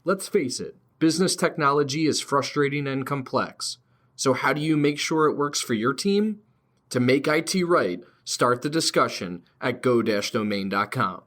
Let's face it, business technology is frustrating and complex. So how do you make sure it works for your team? To make IT right, start the discussion at go-domain.com.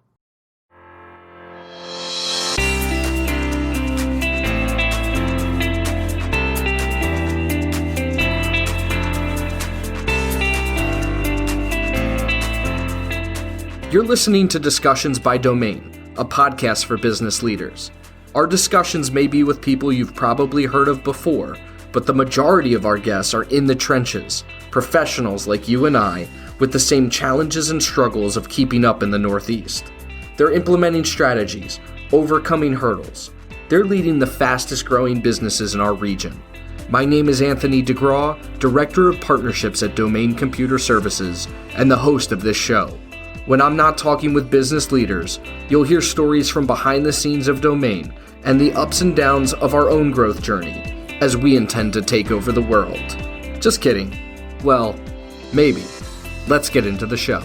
You're listening to Discussions by Domain, a podcast for business leaders. Our discussions may be with people you've probably heard of before, but the majority of our guests are in the trenches, professionals like you and I, with the same challenges and struggles of keeping up in the Northeast. They're implementing strategies, overcoming hurdles. They're leading the fastest growing businesses in our region. My name is Anthony DeGraw, Director of Partnerships at Domain Computer Services, and the host of this show. When I'm not talking with business leaders, you'll hear stories from behind the scenes of Domain and the ups and downs of our own growth journey, as we intend to take over the world. Just kidding. Well, maybe. Let's get into the show.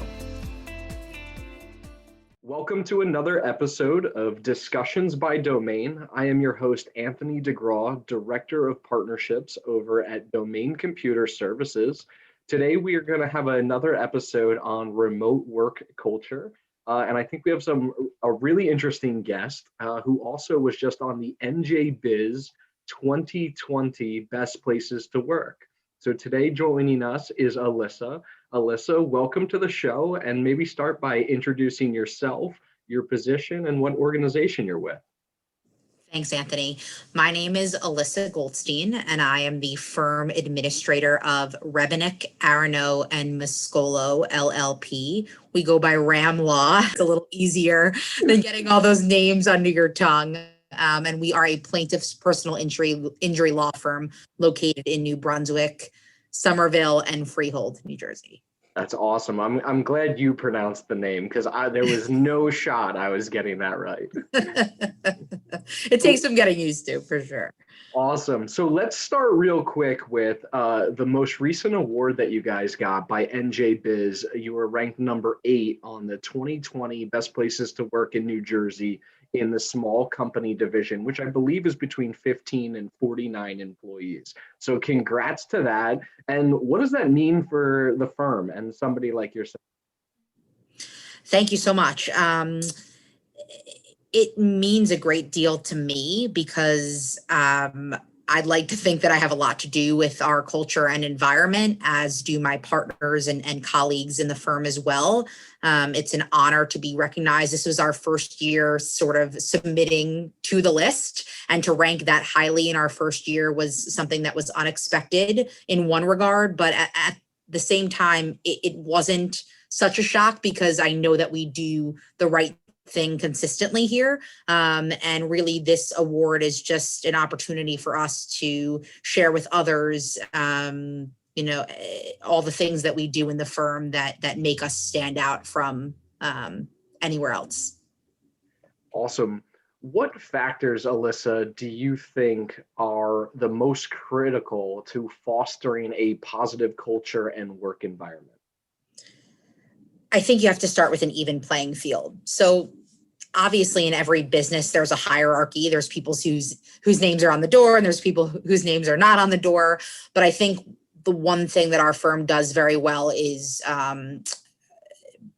Welcome to another episode of Discussions by Domain. I am your host, Anthony DeGraw, Director of Partnerships over at Domain Computer Services. Today, we are going to have another episode on remote work culture. And I think we have a really interesting guest who also was just on the NJBiz 2020 Best Places to Work. So today joining us is Alyssa. Alyssa, welcome to the show, and maybe start by introducing yourself, your position, and what organization you're with. Thanks, Anthony. My name is Alyssa Goldstein, and I am the firm administrator of Rebenack, Aronow, and Mascolo LLP. We go by Ram Law. It's a little easier than getting all those names under your tongue. And we are a plaintiff's personal injury law firm located in New Brunswick, Somerville, and Freehold, New Jersey. That's awesome. I'm glad you pronounced the name because there was no shot I was getting that right. It takes some getting used to, for sure. Awesome. So let's start real quick with the most recent award that you guys got by NJBiz. You were ranked number 8 on the 2020 Best Places to Work in New Jersey in the small company division, which I believe is between 15 and 49 employees. So congrats to that. And what does that mean for the firm and somebody like yourself? Thank you so much. It means a great deal to me because I'd like to think that I have a lot to do with our culture and environment, as do my partners and colleagues in the firm as well. It's an honor to be recognized. This was our first year sort of submitting to the list, and to rank that highly in our first year was something that was unexpected in one regard, but at the same time, it wasn't such a shock because I know that we do the right thing consistently here. And really this award is just an opportunity for us to share with others, all the things that we do in the firm that make us stand out from anywhere else. Awesome. What factors, Alyssa, do you think are the most critical to fostering a positive culture and work environment? I think you have to start with an even playing field. So obviously in every business, there's a hierarchy. There's people whose names are on the door and there's people whose names are not on the door. But I think the one thing that our firm does very well is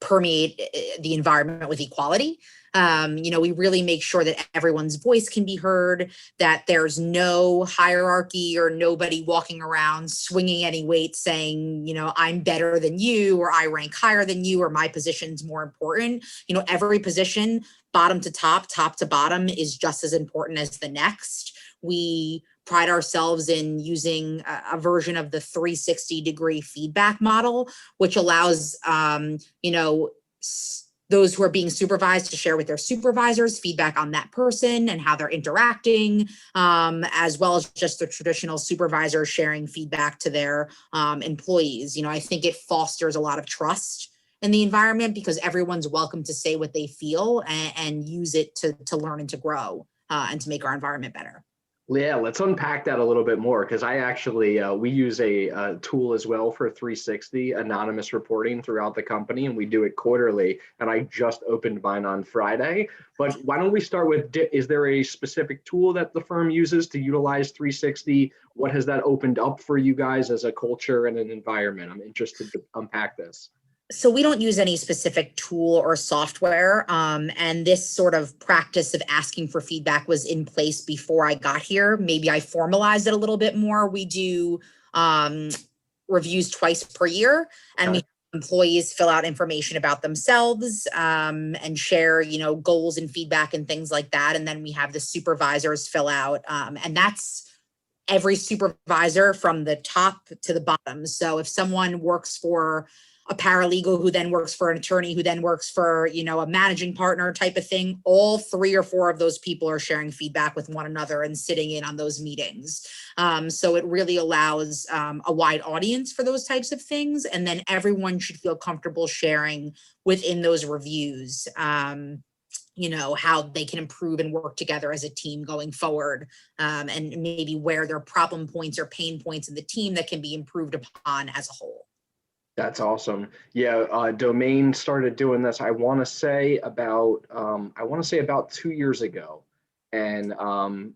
permeate the environment with equality. We really make sure that everyone's voice can be heard, that there's no hierarchy or nobody walking around swinging any weight saying, I'm better than you, or I rank higher than you, or my position's more important. Every position, bottom to top to bottom, is just as important as the next. We pride ourselves in using a version of the 360-degree feedback model, which allows, those who are being supervised to share with their supervisors feedback on that person and how they're interacting, as well as just the traditional supervisors sharing feedback to their employees. I think it fosters a lot of trust in the environment because everyone's welcome to say what they feel and use it to learn and to grow and to make our environment better. Yeah, let's unpack that a little bit more because I actually we use a tool as well for 360 anonymous reporting throughout the company, and we do it quarterly. And I just opened mine on Friday. But why don't we start with, is there a specific tool that the firm uses to utilize 360? What has that opened up for you guys as a culture and an environment? I'm interested to unpack this. So we don't use any specific tool or software. And this sort of practice of asking for feedback was in place before I got here. Maybe I formalized it a little bit more. We do reviews twice per year, and we have employees fill out information about themselves and share, goals and feedback and things like that. And then we have the supervisors fill out, and that's every supervisor from the top to the bottom. So if someone works for a paralegal who then works for an attorney who then works for, a managing partner type of thing, all 3 or 4 of those people are sharing feedback with one another and sitting in on those meetings. So it really allows a wide audience for those types of things. And then everyone should feel comfortable sharing within those reviews, how they can improve and work together as a team going forward, and maybe where there are problem points or pain points in the team that can be improved upon as a whole. That's awesome. Yeah, Domain started doing this. I want to say about 2 years ago, and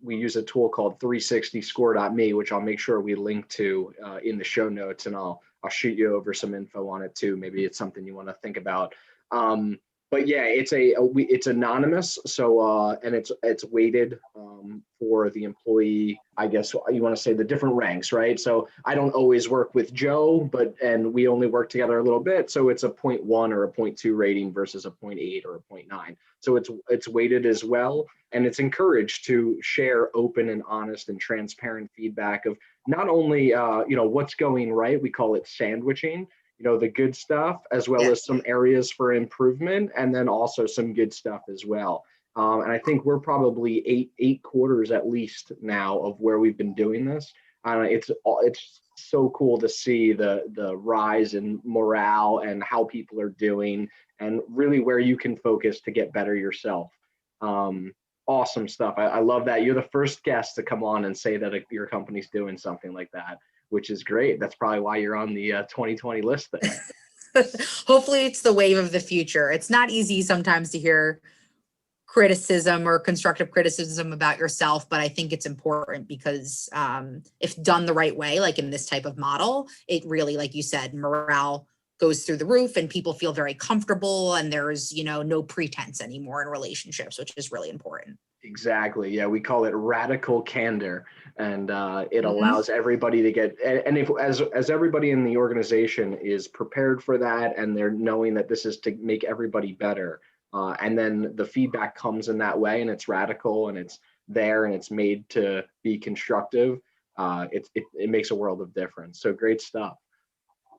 we use a tool called 360score.me, which I'll make sure we link to in the show notes, and I'll shoot you over some info on it too. Maybe it's something you want to think about. But yeah, it's anonymous, so and it's weighted for the employee. I guess you want to say the different ranks, right? So I don't always work with Joe, and we only work together a little bit, so it's a 0.1 or a 0.2 rating versus a 0.8 or a 0.9. So it's weighted as well, and it's encouraged to share open and honest and transparent feedback of not only what's going right. We call it sandwiching. The good stuff, as well as some areas for improvement, and then also some good stuff as well. And I think we're probably eight quarters at least now of where we've been doing this. It's so cool to see the rise in morale and how people are doing, and really where you can focus to get better yourself. Awesome stuff. I love that. You're the first guest to come on and say that your company's doing something like that, which is great. That's probably why you're on the 2020 list there. Hopefully it's the wave of the future. It's not easy sometimes to hear criticism or constructive criticism about yourself, but I think it's important because if done the right way, like in this type of model, it really, like you said, morale goes through the roof and people feel very comfortable, and there's, no pretense anymore in relationships, which is really important. Exactly. Yeah, we call it radical candor, and it allows everybody to get, and if as everybody in the organization is prepared for that, and they're knowing that this is to make everybody better, and then the feedback comes in that way, and it's radical, and it's there, and it's made to be constructive. It makes a world of difference. So great stuff.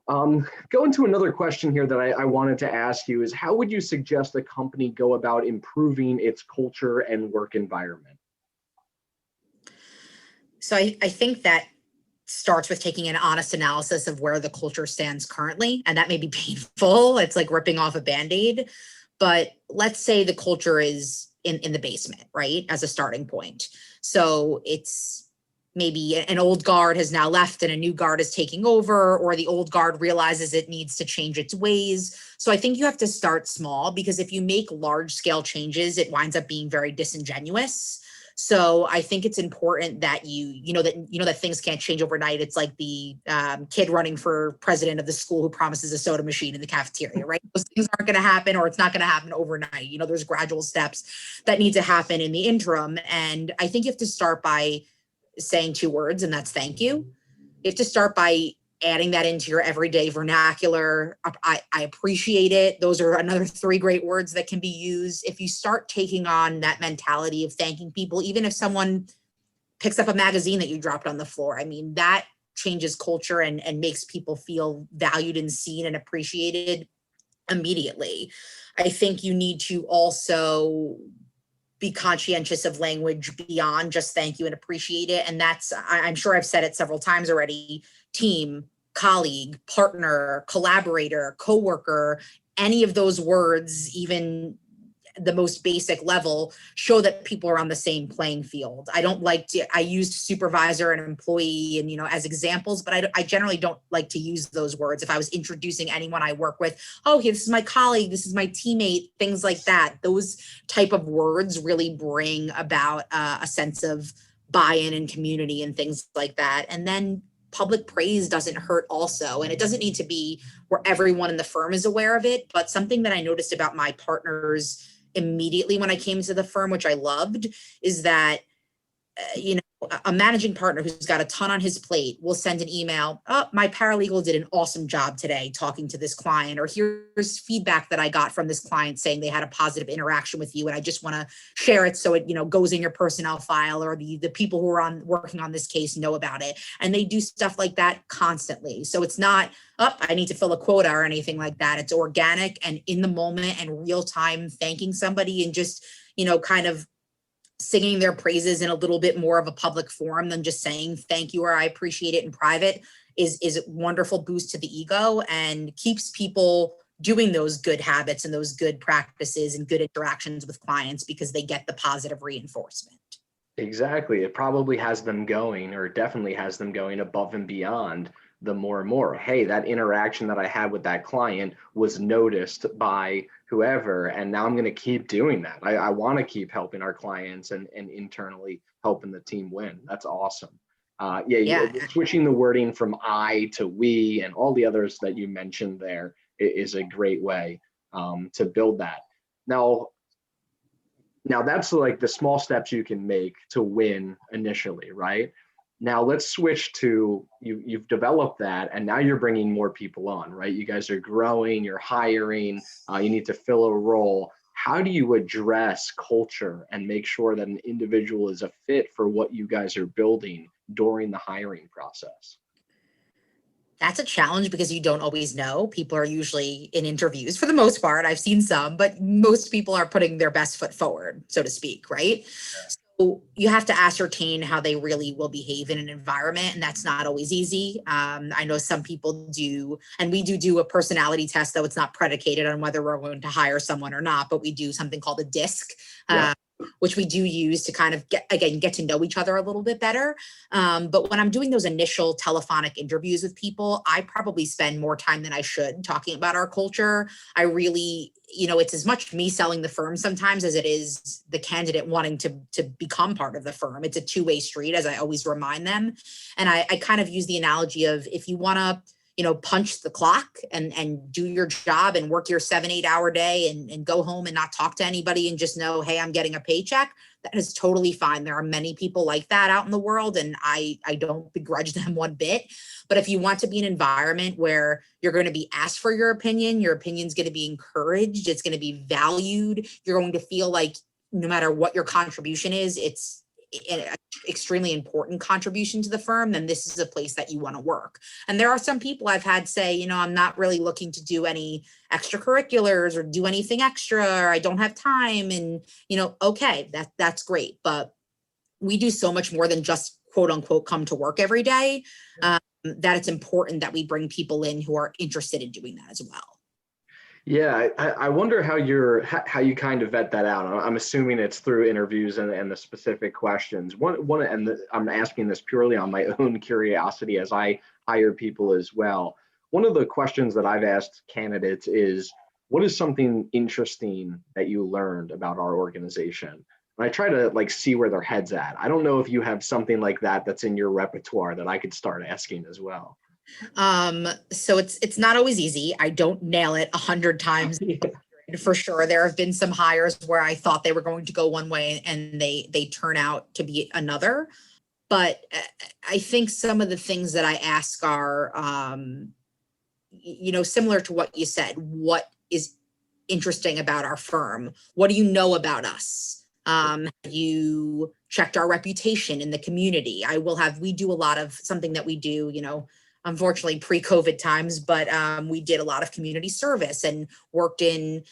Going to another question here that I wanted to ask you is, how would you suggest a company go about improving its culture and work environment? So I think that starts with taking an honest analysis of where the culture stands currently, and that may be painful. It's like ripping off a Band-Aid, but let's say the culture is in the basement, right, as a starting point. So it's maybe an old guard has now left and a new guard is taking over, or the old guard realizes it needs to change its ways. So I think you have to start small, because if you make large scale changes, it winds up being very disingenuous. So I think it's important that you know that things can't change overnight. It's like the kid running for president of the school who promises a soda machine in the cafeteria, right? Those things aren't going to happen, or it's not going to happen overnight. There's gradual steps that need to happen in the interim. And I think you have to start by saying 2 words, and that's thank you. You have to start by adding that into your everyday vernacular. I appreciate it. Those are another 3 great words that can be used. If you start taking on that mentality of thanking people, even if someone picks up a magazine that you dropped on the floor, I mean, that changes culture and makes people feel valued and seen and appreciated immediately. I think you need to also be conscientious of language beyond just thank you and appreciate it. And that's, I'm sure I've said it several times already, team, colleague, partner, collaborator, coworker, any of those words, even the most basic level, show that people are on the same playing field. I don't like to, I used supervisor and employee and, as examples, but I generally don't like to use those words. If I was introducing anyone I work with, oh, this is my colleague, this is my teammate, things like that. Those type of words really bring about a sense of buy-in and community and things like that. And then public praise doesn't hurt also. And it doesn't need to be where everyone in the firm is aware of it. But something that I noticed about my partners immediately when I came to the firm, which I loved, is that, a managing partner who's got a ton on his plate will send an email. Oh, my paralegal did an awesome job today talking to this client, or here's feedback that I got from this client saying they had a positive interaction with you. And I just want to share it so it, goes in your personnel file, or the people who are working on this case know about it. And they do stuff like that constantly. So it's not, I need to fill a quota or anything like that. It's organic and in the moment and real time, thanking somebody and just, kind of singing their praises in a little bit more of a public forum than just saying thank you or I appreciate it in private is a wonderful boost to the ego and keeps people doing those good habits and those good practices and good interactions with clients because they get the positive reinforcement. Exactly. It probably has them going, or definitely has them going above and beyond the more and more. Hey, that interaction that I had with that client was noticed by whoever, and now I'm going to keep doing that. I want to keep helping our clients and internally helping the team win. That's awesome. Switching the wording from I to we and all the others that you mentioned there is a great way to build that. Now that's like the small steps you can make to win initially, right? Now let's switch to you've developed that, and now you're bringing more people on, right? You guys are growing, you're hiring, you need to fill a role. How do you address culture and make sure that an individual is a fit for what you guys are building during the hiring process? That's a challenge because you don't always know. People are usually in interviews for the most part. I've seen some, but most people are putting their best foot forward, so to speak, right? Yeah. So you have to ascertain how they really will behave in an environment, and that's not always easy. I know some people do, and we do a personality test, though it's not predicated on whether we're going to hire someone or not, but we do something called a DISC. Yeah. Which we do use to kind of get to know each other a little bit better. But when I'm doing those initial telephonic interviews with people, I probably spend more time than I should talking about our culture. I really, it's as much me selling the firm sometimes as it is the candidate wanting to become part of the firm. It's a two-way street, as I always remind them. And I kind of use the analogy of if you want to punch the clock and do your job and work your 7-8 hour day and go home and not talk to anybody and just know, hey, I'm getting a paycheck. That is totally fine. There are many people like that out in the world, and I don't begrudge them one bit. But if you want to be in an environment where you're going to be asked for your opinion's going to be encouraged, it's going to be valued, you're going to feel like no matter what your contribution is, it's an extremely important contribution to the firm, then this is a place that you want to work. And there are some people I've had say, I'm not really looking to do any extracurriculars or do anything extra, or I don't have time. And, okay, that's great. But we do so much more than just quote unquote come to work every day, that it's important that we bring people in who are interested in doing that as well. Yeah, I wonder how you kind of vet that out. I'm assuming it's through interviews and the specific questions. I'm asking this purely on my own curiosity as I hire people as well. One of the questions that I've asked candidates is, what is something interesting that you learned about our organization? And I try to see where their head's at. I don't know if you have something like that that's in your repertoire that I could start asking as well. So it's not always easy. I don't nail it 100 times for sure. There have been some hires where I thought they were going to go one way and they turn out to be another. But I think some of the things that I ask are, similar to what you said. What is interesting about our firm? What do you know about us? Have you checked our reputation in the community? We do a lot of something that we do, unfortunately pre-COVID times, but we did a lot of community service and worked in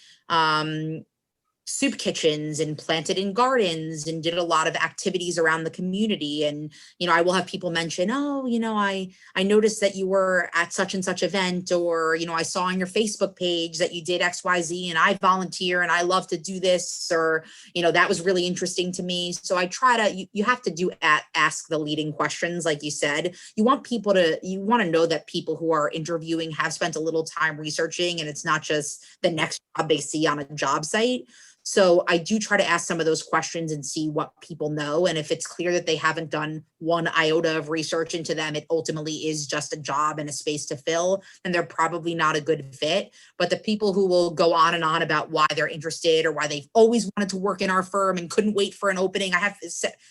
soup kitchens and planted in gardens and did a lot of activities around the community. And, I will have people mention, oh, I noticed that you were at such and such event, or, I saw on your Facebook page that you did XYZ and I volunteer and I love to do this, or, that was really interesting to me. So I try to, you have to ask the leading questions. Like you said, you want to know that people who are interviewing have spent a little time researching, and it's not just the next job they see on a job site. So I do try to ask some of those questions and see what people know. And if it's clear that they haven't done one iota of research into them, it ultimately is just a job and a space to fill, and they're probably not a good fit. But the people who will go on and on about why they're interested or why they've always wanted to work in our firm and couldn't wait for an opening. I have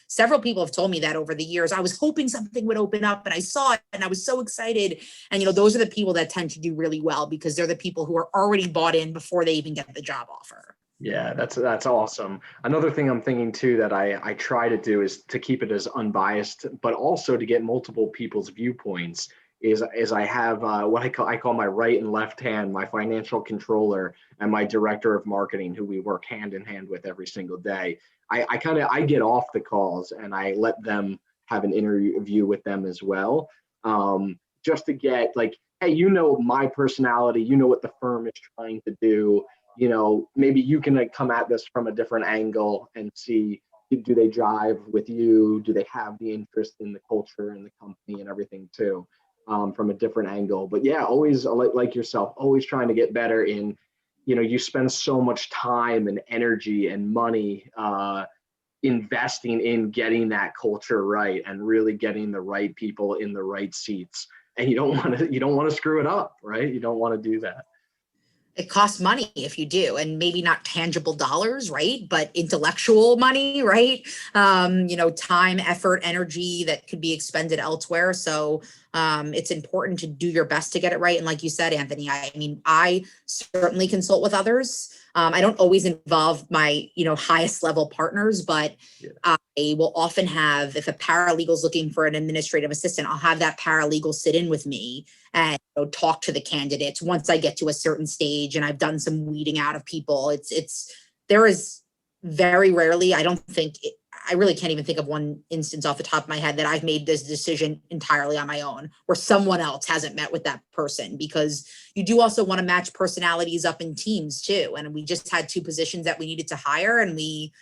several people have told me that over the years. I was hoping something would open up and I saw it and I was so excited. And, those are the people that tend to do really well, because they're the people who are already bought in before they even get the job offer. Yeah, that's awesome. Another thing I'm thinking too that I try to do is to keep it as unbiased, but also to get multiple people's viewpoints. Is I have what I call my right and left hand, my financial controller and my director of marketing, who we work hand in hand with every single day. I get off the calls and I let them have an interview with them as well, just to get like, hey, my personality, what the firm is trying to do. Maybe you can come at this from a different angle and see, do they jive with you? Do they have the interest in the culture and the company and everything too, from a different angle? But yeah, always like yourself, always trying to get better in, you spend so much time and energy and money investing in getting that culture right and really getting the right people in the right seats. And you don't want to screw it up, right? You don't want to do that. It costs money if you do, and maybe not tangible dollars, right? But intellectual money, right? Time, effort, energy that could be expended elsewhere. So it's important to do your best to get it right. And like you said, Anthony, I certainly consult with others. I don't always involve my, highest level partners, but I will often have, if a paralegal is looking for an administrative assistant, I'll have that paralegal sit in with me and talk to the candidates once I get to a certain stage and I've done some weeding out of people. There is very rarely, I really can't even think of one instance off the top of my head that I've made this decision entirely on my own where someone else hasn't met with that person, because you do also want to match personalities up in teams too. And we just had 2 positions that we needed to hire, and we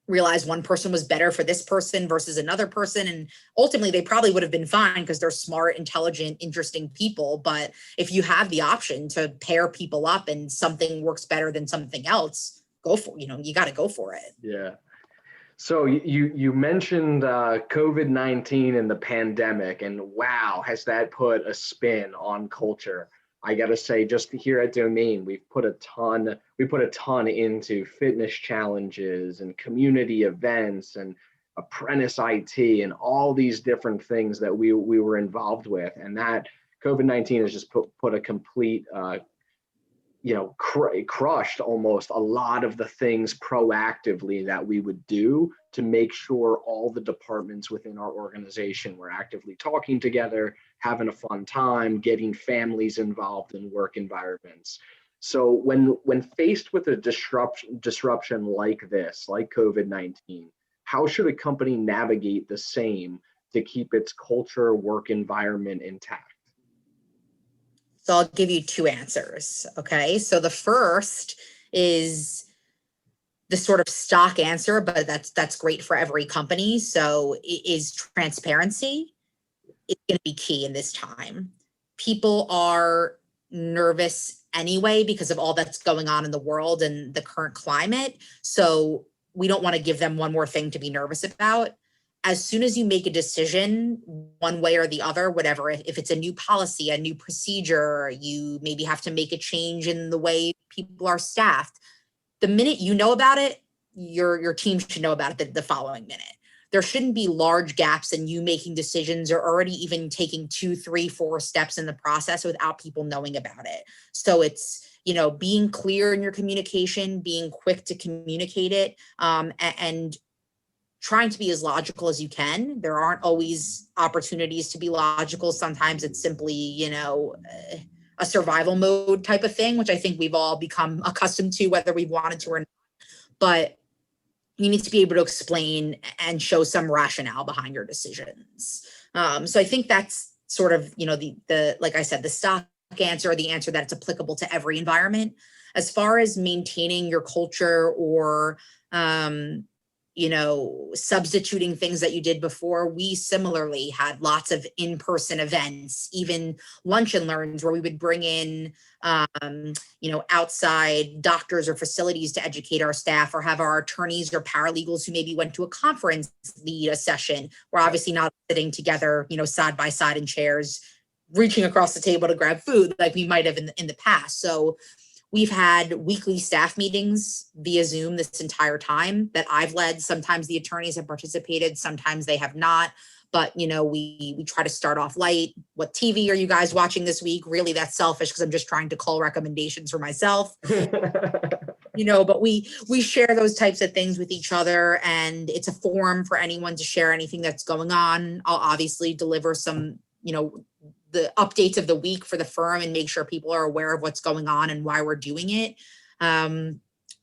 realized one person was better for this person versus another person. And ultimately they probably would have been fine because they're smart, intelligent, interesting people. But if you have the option to pair people up and something works better than something else, go for, you got to go for it. Yeah. So you mentioned COVID-19 and the pandemic, and wow, has that put a spin on culture? I got to say, just here at Domain, we put a ton into fitness challenges and community events and apprentice IT and all these different things that we were involved with. And that COVID-19 has just put a complete crushed almost a lot of the things proactively that we would do to make sure all the departments within our organization were actively talking together, having a fun time, getting families involved in work environments. So when faced with a disruption like this, like COVID-19, how should a company navigate the same to keep its culture, work environment intact? So I'll give you 2 answers. Okay. So the first is the sort of stock answer, but that's great for every company. So is transparency is going to be key in this time. People are nervous anyway because of all that's going on in the world and the current climate. So we don't want to give them one more thing to be nervous about. As soon as you make a decision one way or the other, whatever, if it's a new policy, a new procedure, you maybe have to make a change in the way people are staffed, the minute you know about it, your team should know about it the following minute. There shouldn't be large gaps in you making decisions or already even taking 2, 3, 4 steps in the process without people knowing about it. So it's, being clear in your communication, being quick to communicate it, and trying to be as logical as you can. There aren't always opportunities to be logical. Sometimes it's simply, a survival mode type of thing, which I think we've all become accustomed to, whether we've wanted to or not. but you need to be able to explain and show some rationale behind your decisions. So I think that's sort of, the like I said, the stock answer, the answer that it's applicable to every environment. As far as maintaining your culture or, substituting things that you did before, we similarly had lots of in-person events, even lunch and learns where we would bring in, outside doctors or facilities to educate our staff, or have our attorneys or paralegals who maybe went to a conference lead a session. We're obviously not sitting together, side by side in chairs, reaching across the table to grab food like we might have in the past. So we've had weekly staff meetings via Zoom this entire time that I've led. Sometimes the attorneys have participated, sometimes they have not. But, we try to start off light. What TV are you guys watching this week? Really, that's selfish because I'm just trying to call recommendations for myself. But we share those types of things with each other, and it's a forum for anyone to share anything that's going on. I'll obviously deliver some, the updates of the week for the firm and make sure people are aware of what's going on and why we're doing it.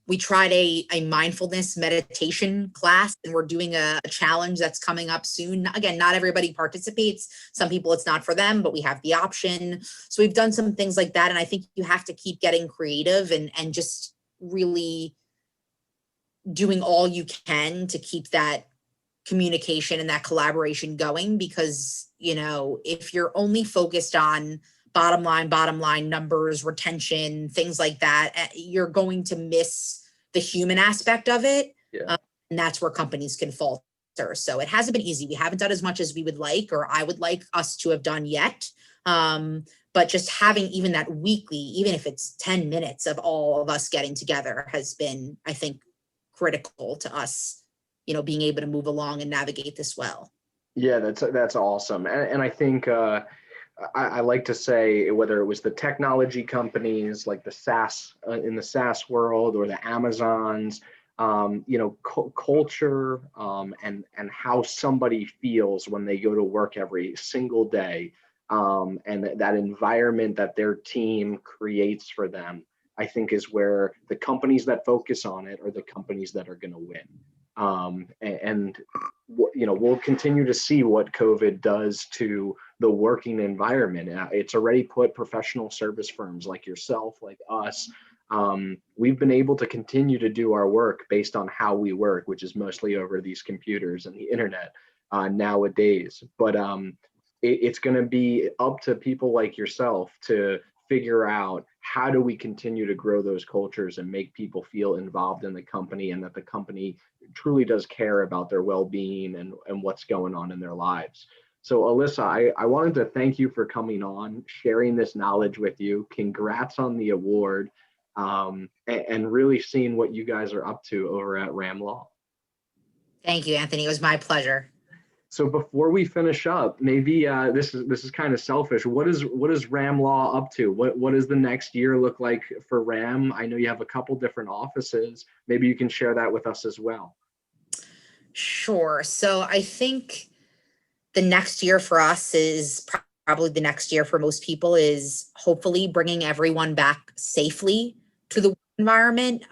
We tried a mindfulness meditation class, and we're doing a challenge that's coming up soon. Again, not everybody participates. Some people it's not for them, but we have the option. So we've done some things like that. And I think you have to keep getting creative and just really doing all you can to keep that communication and that collaboration going, because, if you're only focused on bottom line numbers, retention, things like that, you're going to miss the human aspect of it. Yeah. And that's where companies can falter. So it hasn't been easy. We haven't done as much as we would like, or I would like us to have done yet. But just having even that weekly, even if it's 10 minutes of all of us getting together, has been, I think, critical to us, being able to move along and navigate this well. Yeah, that's awesome. And I think I like to say, whether it was the technology companies like the SaaS in the SaaS world, or the Amazons, culture and how somebody feels when they go to work every single day, and that environment that their team creates for them, I think is where the companies that focus on it are the companies that are going to win. We'll continue to see what COVID does to the working environment. It's already put professional service firms like yourself, like us, we've been able to continue to do our work based on how we work, which is mostly over these computers and the internet nowadays. But it's going to be up to people like yourself to figure out, how do we continue to grow those cultures and make people feel involved in the company, and that the company truly does care about their well-being and what's going on in their lives. So Alyssa, I wanted to thank you for coming on, sharing this knowledge with you. Congrats on the award, and really seeing what you guys are up to over at RAM Law. Thank you, Anthony. It was my pleasure. So before we finish up, maybe this is kind of selfish. What is RAM Law up to? What does the next year look like for RAM? I know you have a couple different offices. Maybe you can share that with us as well. Sure. So I think the next year for us is probably the next year for most people, is hopefully bringing everyone back safely to the environment.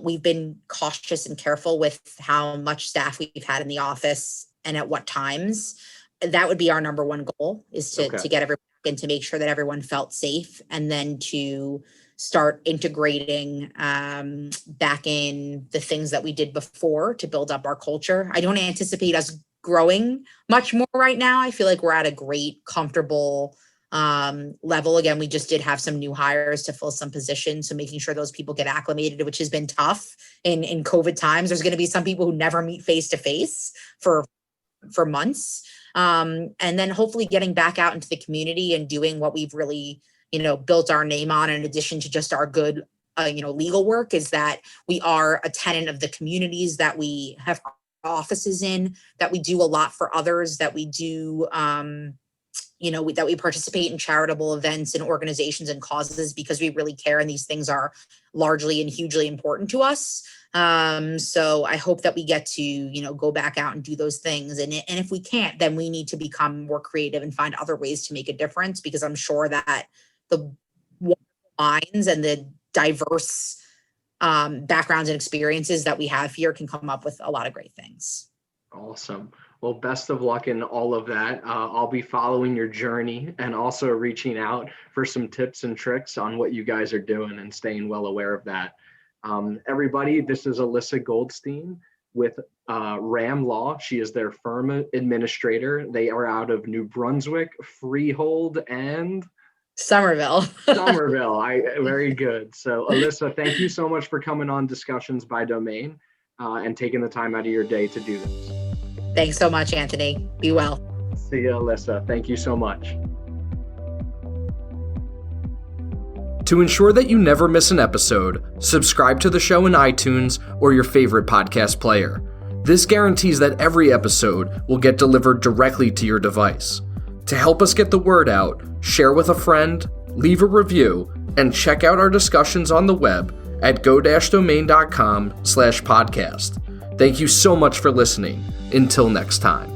We've been cautious and careful with how much staff we've had in the office and at what times. That would be our number one goal, is to get everyone and to make sure that everyone felt safe, and then to start integrating back in the things that we did before to build up our culture. I don't anticipate us growing much more right now. I feel like we're at a great, comfortable level. Again, we just did have some new hires to fill some positions, so making sure those people get acclimated, which has been tough in COVID times. There's going to be some people who never meet face to face for months, and then hopefully getting back out into the community and doing what we've really built our name on, in addition to just our good legal work, is that we are a tenant of the communities that we have offices in, that we do a lot for others, that we do that we participate in charitable events and organizations and causes, because we really care, and these things are largely and hugely important to us. So I hope that we get to go back out and do those things, and if we can't, then we need to become more creative and find other ways to make a difference, because I'm sure that the minds and the diverse backgrounds and experiences that we have here can come up with a lot of great things. Awesome. Well, best of luck in all of that. I'll be following your journey and also reaching out for some tips and tricks on what you guys are doing and staying well aware of that. Everybody, this is Alyssa Goldstein with RAM Law. She is their firm administrator. They are out of New Brunswick, Freehold, and Somerville. Somerville. Very good. So Alyssa, thank you so much for coming on Discussions by Domain and taking the time out of your day to do this. Thanks so much, Anthony. Be well. See you, Alyssa. Thank you so much. To ensure that you never miss an episode, subscribe to the show in iTunes or your favorite podcast player. This guarantees that every episode will get delivered directly to your device. To help us get the word out, share with a friend, leave a review, and check out our discussions on the web at go-domain.com/podcast. Thank you so much for listening. Until next time.